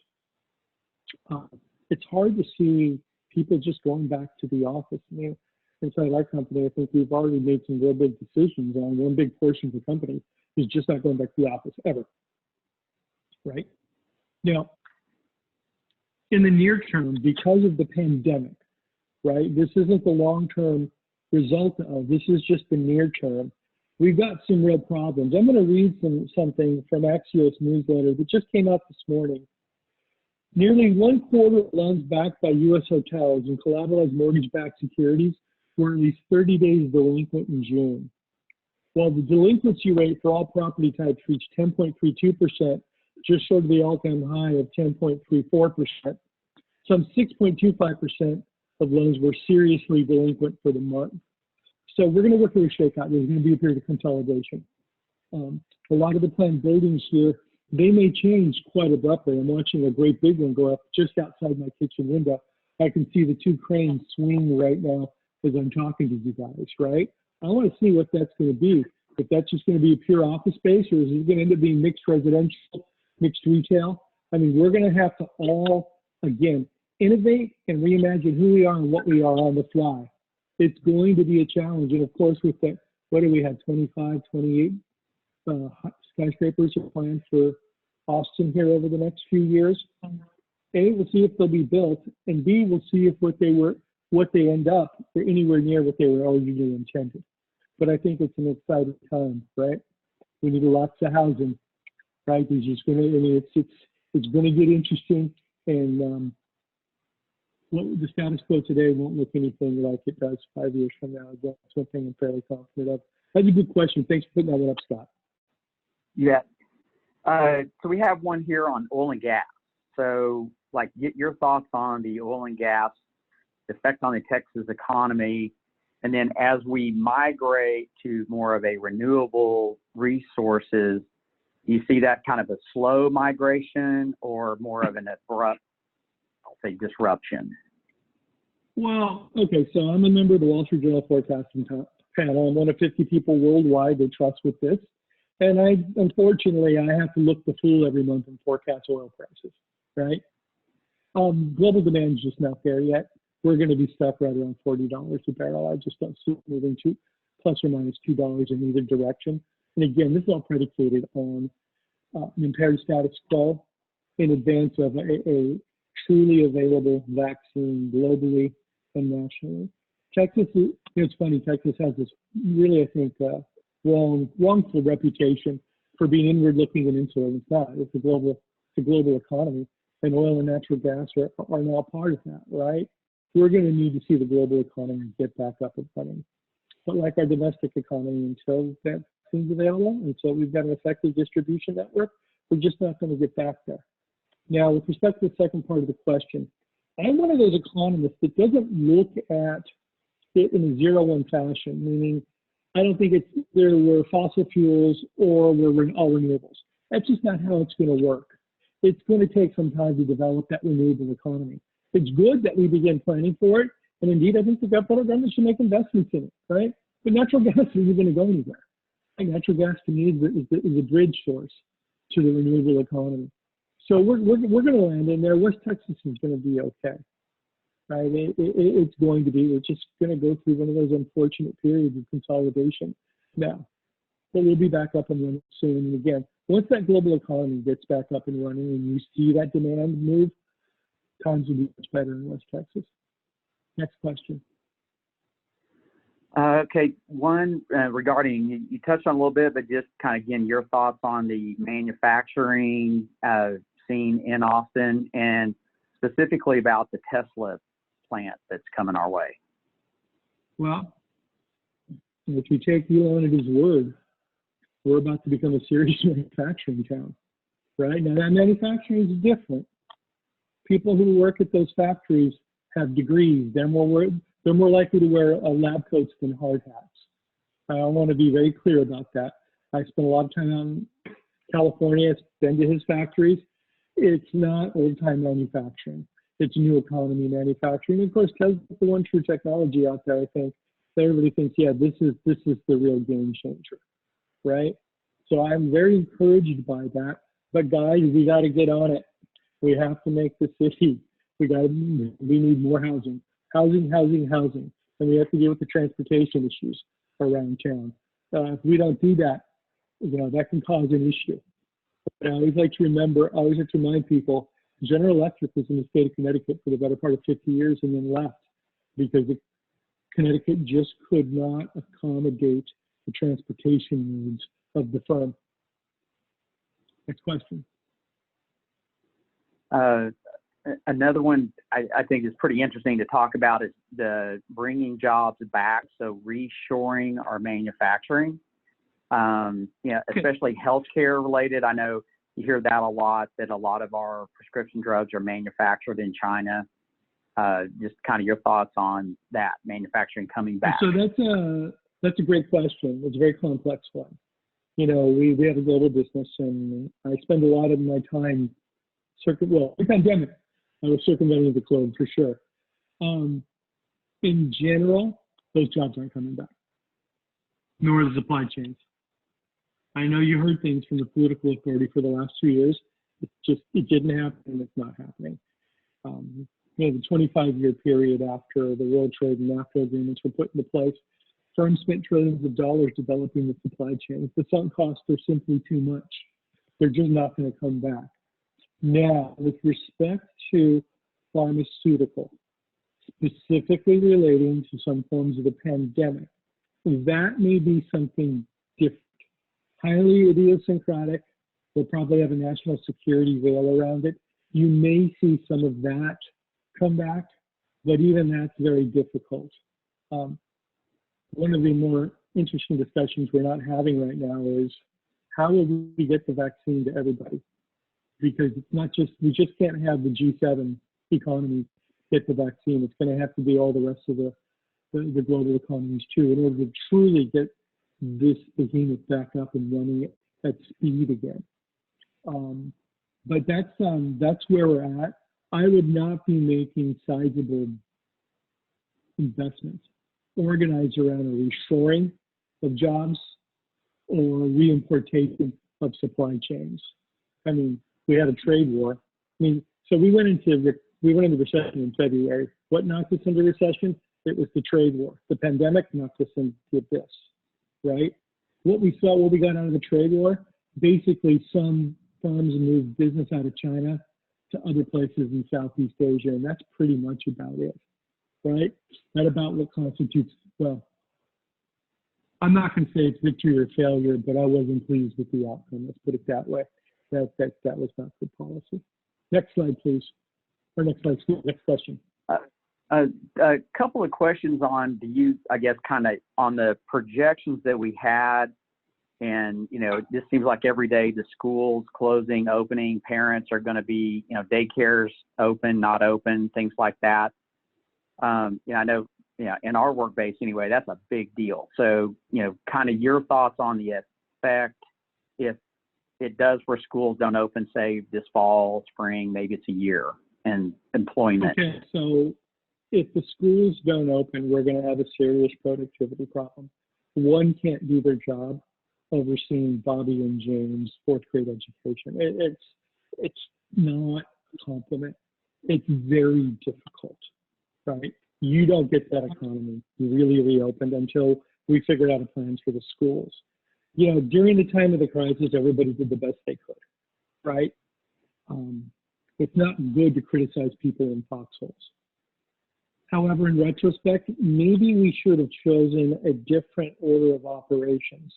it's hard to see people just going back to the office. I mean, inside our company, I think we've already made some real big decisions on one big portion of the company is just not going back to the office ever, right? Now, in the near term, because of the pandemic, right, this isn't the long-term result of, this is just the near term. We've got some real problems. I'm going to read something from Axios newsletter that just came out this morning. Nearly 1/4 of loans backed by U.S. hotels and collateralized mortgage-backed securities were at least 30 days delinquent in June, while the delinquency rate for all property types reached 10.32%, just short of the all-time high of 10.34%. Some 6.25% of loans were seriously delinquent for the month. So we're going to work through a shakeout. There's going to be a period of consolidation. A lot of the planned buildings here, they may change quite abruptly. I'm watching a great big one go up just outside my kitchen window. I can see the two cranes swing right now as I'm talking to you guys, right? I want to see what that's going to be. If that's just going to be a pure office space, or is it going to end up being mixed residential, mixed retail? I mean, we're going to have to all, again, innovate and reimagine who we are and what we are on the fly. It's going to be a challenge. And of course, with that, what do we have, 25, 28 skyscrapers are planned for Austin here over the next few years. A, we'll see if they'll be built, and B, we'll see if what they end up are anywhere near what they were originally intended. But I think it's an exciting time, right? We need lots of housing, right? It's just going to, I mean, it's going to get interesting, and the status quo today won't look anything like it does 5 years from now. That's one thing I'm fairly confident of. That's a good question. Thanks for putting that one up, Scott. Yeah. So we have one here on oil and gas. So, like, get your thoughts on the oil and gas effect on the Texas economy, and then as we migrate to more of a renewable resources, do you see that kind of a slow migration or more of an abrupt, I'll say, disruption? Well, okay, so I'm a member of the Wall Street Journal forecasting panel. I'm one of 50 people worldwide that trust with this. And unfortunately, I have to look the fool every month and forecast oil prices, right? Global demand is just not there yet. We're going to be stuck right around $40 a barrel. I just don't see it moving to plus or minus $2 in either direction. And again, this is all predicated on an impaired status quo in advance of a truly available vaccine globally and nationally. Texas, it's funny, Texas has this really, I think, wrongful reputation for being inward-looking and insulated. It's not. It's a global economy, and oil and natural gas are now part of that, right? We're going to need to see the global economy get back up and running. But like our domestic economy, until that seems available, until we've got an effective distribution network, we're just not going to get back there. Now, with respect to the second part of the question, I'm one of those economists that doesn't look at it in a zero-one fashion, meaning I don't think there were fossil fuels or we're all renewables. That's just not how it's going to work. it's going to take some time to develop that renewable economy. It's good that we begin planning for it. And indeed, I think the federal government should make investments in it, right? But natural gas isn't going to go anywhere. And natural gas to me is a bridge source to the renewable economy. So we're going to land in there. West Texas is going to be okay, right? It's going to be. We're just going to go through one of those unfortunate periods of consolidation now. But we'll be back up and running soon. And again, once that global economy gets back up and running and you see that demand move, times will be much better in West Texas. Next question. Okay, one regarding, you touched on a little bit, but just kind of, again, your thoughts on the manufacturing scene in Austin and specifically about the Tesla plant that's coming our way. Well, if you take Elon at his word, we're about to become a serious manufacturing town, right? Now that manufacturing is different. People who work at those factories have degrees. They're more likely to wear lab coats than hard hats. I want to be very clear about that. I spent a lot of time out in California. I've been to his factories. It's not old-time manufacturing. It's new economy manufacturing. And of course, Tesla's the one true technology out there, I think, that everybody thinks, yeah, this is the real game changer, right? So I'm very encouraged by that. But guys, we got to get on it. We have to make the city. We need more housing. Housing. And we have to deal with the transportation issues around town. If we don't do that, that can cause an issue. But I always like to remind people, General Electric was in the state of Connecticut for the better part of 50 years and then left because Connecticut just could not accommodate the transportation needs of the firm. Next question. Another one I think is pretty interesting to talk about is the bringing jobs back, so reshoring our manufacturing. Especially healthcare related. I know you hear that a lot, that a lot of our prescription drugs are manufactured in China. Just kind of your thoughts on that, manufacturing coming back. So that's a great question. It's a very complex one. We have a global business, and I spend a lot of my time the pandemic, I was circumventing the globe for sure. In general, those jobs aren't coming back, nor the supply chains. I know you heard things from the political authority for the last 2 years. It didn't happen, and it's not happening. The 25-year period after the World Trade and NAFTA agreements were put into place, firms spent trillions of dollars developing the supply chains. The sunk costs are simply too much. They're just not going to come back. Now, with respect to pharmaceutical, specifically relating to some forms of the pandemic, that may be something different. Highly idiosyncratic. We'll probably have a national security veil around it. You may see some of that come back, but even that's very difficult. One of the more interesting discussions we're not having right now is how will we get the vaccine to everybody? Because it's not just, we just can't have the G7 economies get the vaccine. It's going to have to be all the rest of the global economies too, in order to truly get this behemoth back up and running at speed again. But that's where we're at. I would not be making sizable investments organized around a reshoring of jobs or reimportation of supply chains. I mean, we had a trade war. So we went into recession in February. What knocked us into recession? It was the trade war. The pandemic knocked us into this, right? What we got out of the trade war, basically some firms moved business out of China to other places in Southeast Asia, and that's pretty much about it, right? Not about what constitutes, well, I'm not going to say it's victory or failure, but I wasn't pleased with the outcome. Let's put it that way. That was not good policy. Next slide, please. Or next slide, next question. A couple of questions on kind of on the projections that we had. And, it just seems like every day the schools closing, opening, parents are going to be, daycares open, not open, things like that. I know, in our work base anyway, that's a big deal. So, kind of your thoughts on the effect if it does where schools don't open, say, this fall, spring, maybe it's a year, and employment. Okay, so if the schools don't open, we're going to have a serious productivity problem. One can't do their job overseeing Bobby and James' fourth grade education. It's not a compliment. It's very difficult, right? You don't get that economy really reopened until we figured out a plan for the schools. You know, during the time of the crisis, everybody did the best they could, right? It's not good to criticize people in foxholes. However, in retrospect, maybe we should have chosen a different order of operations.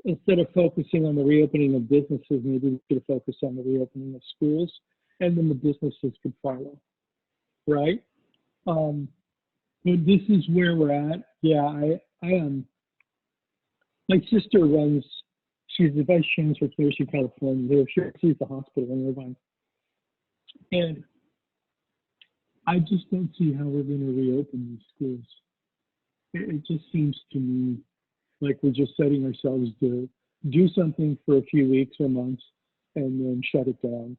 Instead of focusing on the reopening of businesses, maybe we should have focused on the reopening of schools, and then the businesses could follow, right? But this is where we're at. Yeah, I am. My sister runs, she's the vice chancellor of University of California. She's the hospital in Irvine. And I just don't see how we're going to reopen these schools. It just seems to me like we're just setting ourselves to do something for a few weeks or months and then shut it down.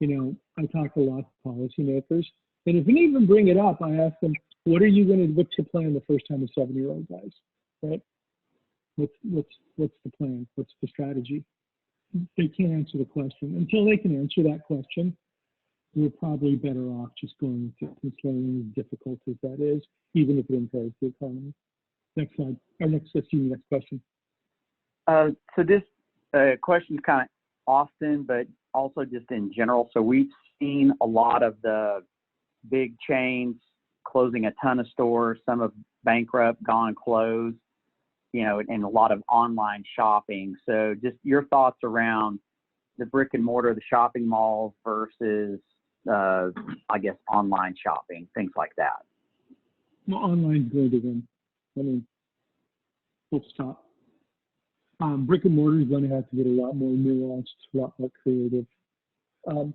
You know, I talk a lot to policymakers, and if they even bring it up, I ask them, what's your plan the first time a 7-year-old dies, right? What's the plan? What's the strategy? They can't answer the question. Until they can answer that question, we're probably better off just going with distance learning, as difficult as that is, even if it impairs the economy. Next slide. Next question. So this question is kind of often, but also just in general. So we've seen a lot of the big chains closing a ton of stores. Some have bankrupt, gone closed, you know, and a lot of online shopping. So just your thoughts around the brick and mortar, the shopping malls versus, I guess, online shopping, things like that. Well, online's going to win. I mean, full stop. Brick and mortar is going to have to get a lot more nuanced, a lot more creative. And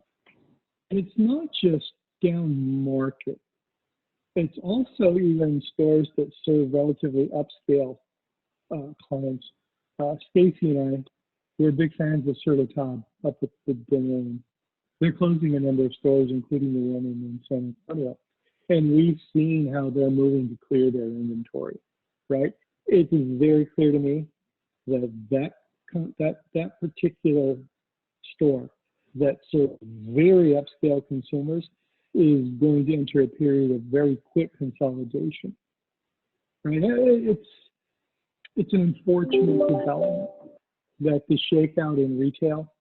it's not just down market. It's also even stores that serve relatively upscale clients. Stacy and I, we're big fans of Sur La Table up at the Lane. They're closing a number of stores, including the one in San Antonio. And we've seen how they're moving to clear their inventory, right? It is very clear to me that particular store that serves very upscale consumers is going to enter a period of very quick consolidation, right? It's an unfortunate development that the shakeout in retail,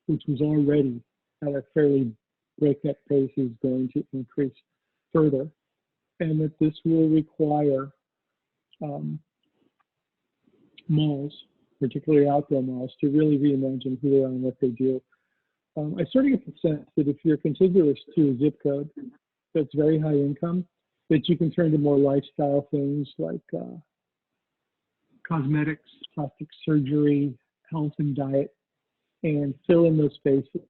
which was already at a fairly breakneck pace, is going to increase further, and that this will require malls, particularly outdoor malls, to really reimagine who they are and what they do. I sort of get the sense that if you're contiguous to a zip code that's very high income, that you can turn to more lifestyle things like cosmetics, plastic surgery, health and diet, and fill in those spaces.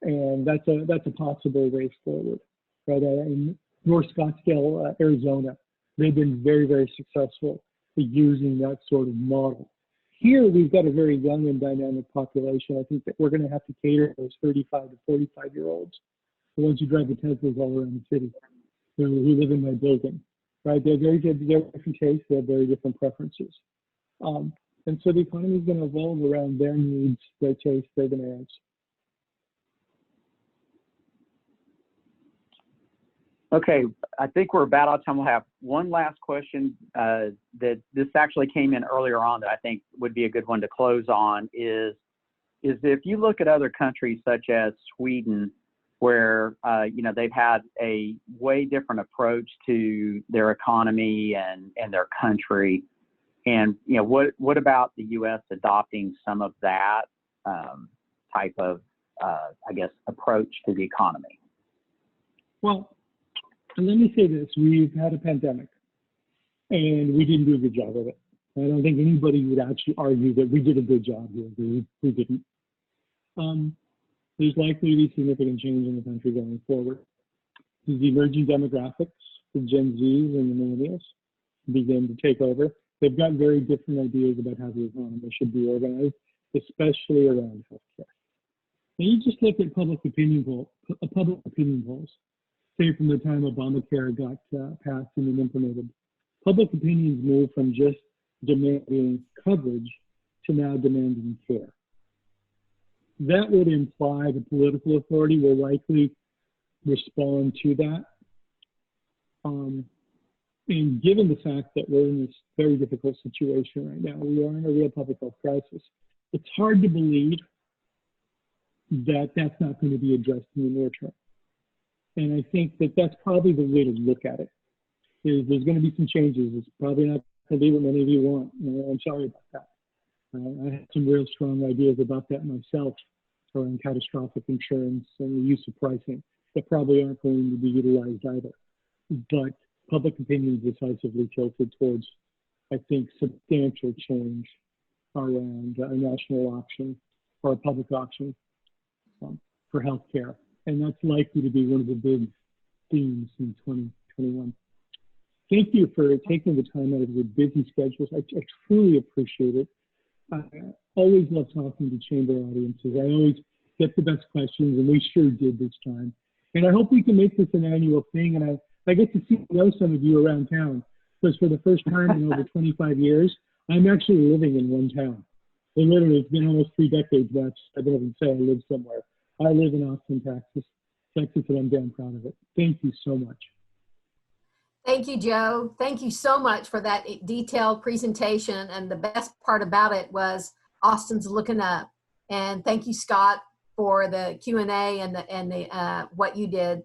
And that's a possible way forward, right? In North Scottsdale, Arizona, they've been very, very successful at using that sort of model. Here, we've got a very young and dynamic population. I think that we're going to have to cater to those 35 to 45-year-olds, the ones who drive the Teslas all around the city, who live in my building, right? They're very different tastes. They have very different preferences. And so the economy is going to evolve around their needs, their tastes, their demands. Okay, I think we're about out of time. We'll have one last question that this actually came in earlier on that I think would be a good one to close on is if you look at other countries such as Sweden, where you know, they've had a way different approach to their economy and their country, and you know, what about the U.S. adopting some of that type of I guess approach to the economy? Well, and let me say this, we've had a pandemic and we didn't do a good job of it. I don't think anybody would actually argue that we did a good job here. We didn't. There's likely to be significant change in the country going forward. As the emerging demographics, the Gen Zs and the millennials, begin to take over, they've got very different ideas about how the economy should be organized especially around healthcare. And you just look at public opinion polls, say from the time Obamacare got passed and then implemented. Public opinions moved from just demanding coverage to now demanding care. That would imply the political authority will likely respond to that. And given the fact that we're in this very difficult situation right now, we are in a real public health crisis, it's hard to believe that that's not going to be addressed in the near term. And I think that that's probably the way to look at it, is there's going to be some changes. It's probably not going to be what many of you want. I'm sorry about that. I have some real strong ideas about that myself around catastrophic insurance and the use of pricing that probably aren't going to be utilized either. But public opinion is decisively tilted towards, I think, substantial change around a national option or a public option for healthcare. And that's likely to be one of the big themes in 2021. Thank you for taking the time out of your busy schedules. I truly appreciate it. I always love talking to chamber audiences. I always get the best questions, and we sure did this time. And I hope we can make this an annual thing, and I get to know some of you around town, because for the first time in over 25 years, I'm actually living in one town. And literally, it's been almost 3 decades now. I've been able to say I live somewhere. I live in Austin, Texas, and I'm damn proud of it. Thank you so much. Thank you, Joe. Thank you so much for that detailed presentation. And the best part about it was Austin's looking up. And thank you, Scott, for the Q&A and the what you did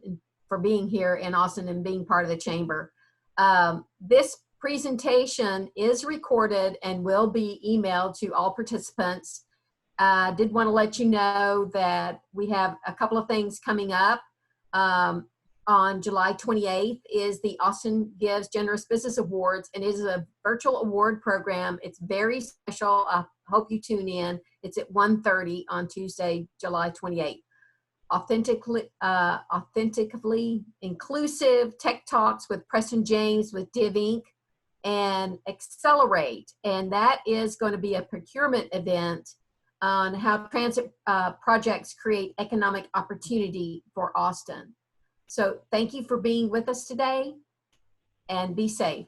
for being here in Austin and being part of the chamber. This presentation is recorded and will be emailed to all participants. I did want to let you know that we have a couple of things coming up. On July 28th is the Austin Gives Generous Business Awards, and it is a virtual award program. It's very special. I hope you tune in. It's at 1:30 on Tuesday, July 28th. Authentically inclusive tech talks with Preston James with Div Inc. and Accelerate. And that is going to be a procurement event on how transit projects create economic opportunity for Austin. So thank you for being with us today, and be safe.